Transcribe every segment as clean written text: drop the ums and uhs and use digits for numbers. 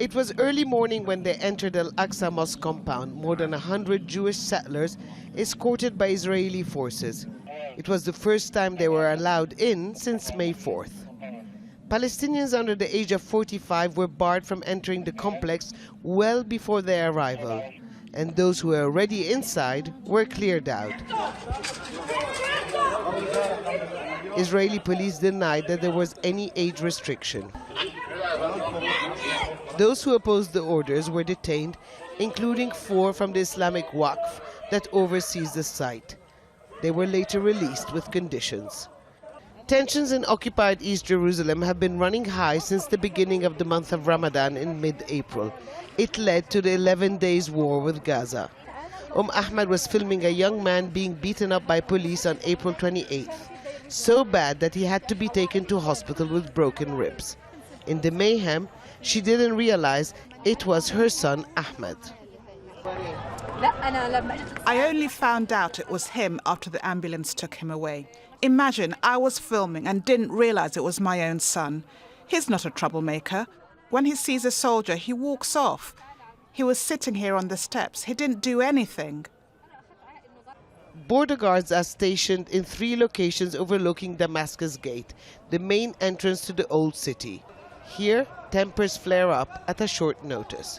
It was early morning when they entered Al-Aqsa Mosque compound, more than 100 Jewish settlers escorted by Israeli forces. It was the first time they were allowed in since May 4th. Palestinians under the age of 45 were barred from entering the complex well before their arrival, and those who were already inside were cleared out. Israeli police denied that there was any age restriction. Those who opposed the orders were detained, including 4 from the Islamic Waqf that oversees the site. They were later released with conditions. Tensions in occupied East Jerusalem have been running high since the beginning of the month of Ramadan in mid-April. It led to the 11 days war with Gaza. Ahmed was filming a young man being beaten up by police on April 28th, so bad that he had to be taken to hospital with broken ribs. In the mayhem, she didn't realize it was her son Ahmed. I only found out it was him after the ambulance took him away. Imagine, I was filming and didn't realize it was my own son. He's not a troublemaker. When he sees a soldier, he walks off. He was sitting here on the steps. He didn't do anything. Border guards are stationed in 3 locations overlooking Damascus Gate, the main entrance to the old city. Here, tempers flare up at a short notice.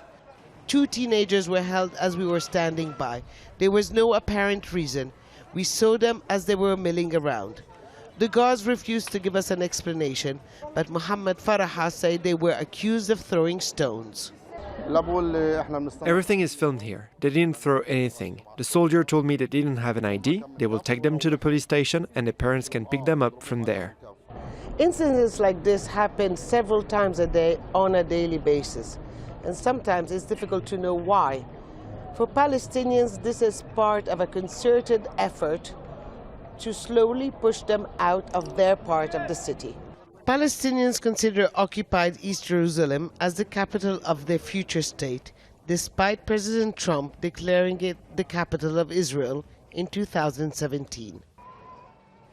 2 teenagers were held as we were standing by. There was no apparent reason. We saw them as they were milling around. The guards refused to give us an explanation, but Mohammed Faraha said they were accused of throwing stones. Everything is filmed here. They didn't throw anything. The soldier told me they didn't have an ID. They will take them to the police station and the parents can pick them up from there. Incidents like this happen several times a day on a daily basis, and sometimes it's difficult to know why. For Palestinians, this is part of a concerted effort to slowly push them out of their part of the city. Palestinians consider occupied East Jerusalem as the capital of their future state, despite President Trump declaring it the capital of Israel in 2017.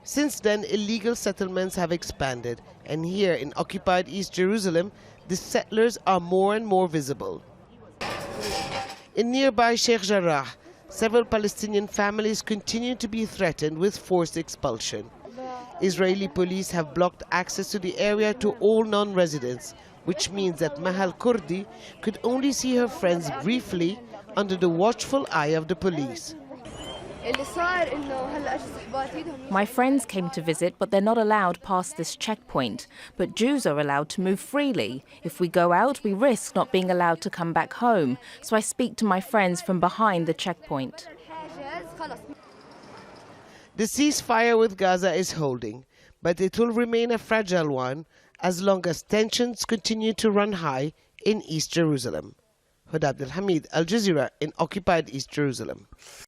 Since then, illegal settlements have expanded, and here in occupied East Jerusalem, the settlers are more and more visible. In nearby Sheikh Jarrah, several Palestinian families continue to be threatened with forced expulsion. Israeli police have blocked access to the area to all non-residents, which means that Mahal Kurdi could only see her friends briefly under the watchful eye of the police. My friends came to visit, but they're not allowed past this checkpoint. But Jews are allowed to move freely. If we go out, we risk not being allowed to come back home. So I speak to my friends from behind the checkpoint. The ceasefire with Gaza is holding, but it will remain a fragile one as long as tensions continue to run high in East Jerusalem. Huda Abdelhamid, Al Jazeera in occupied East Jerusalem.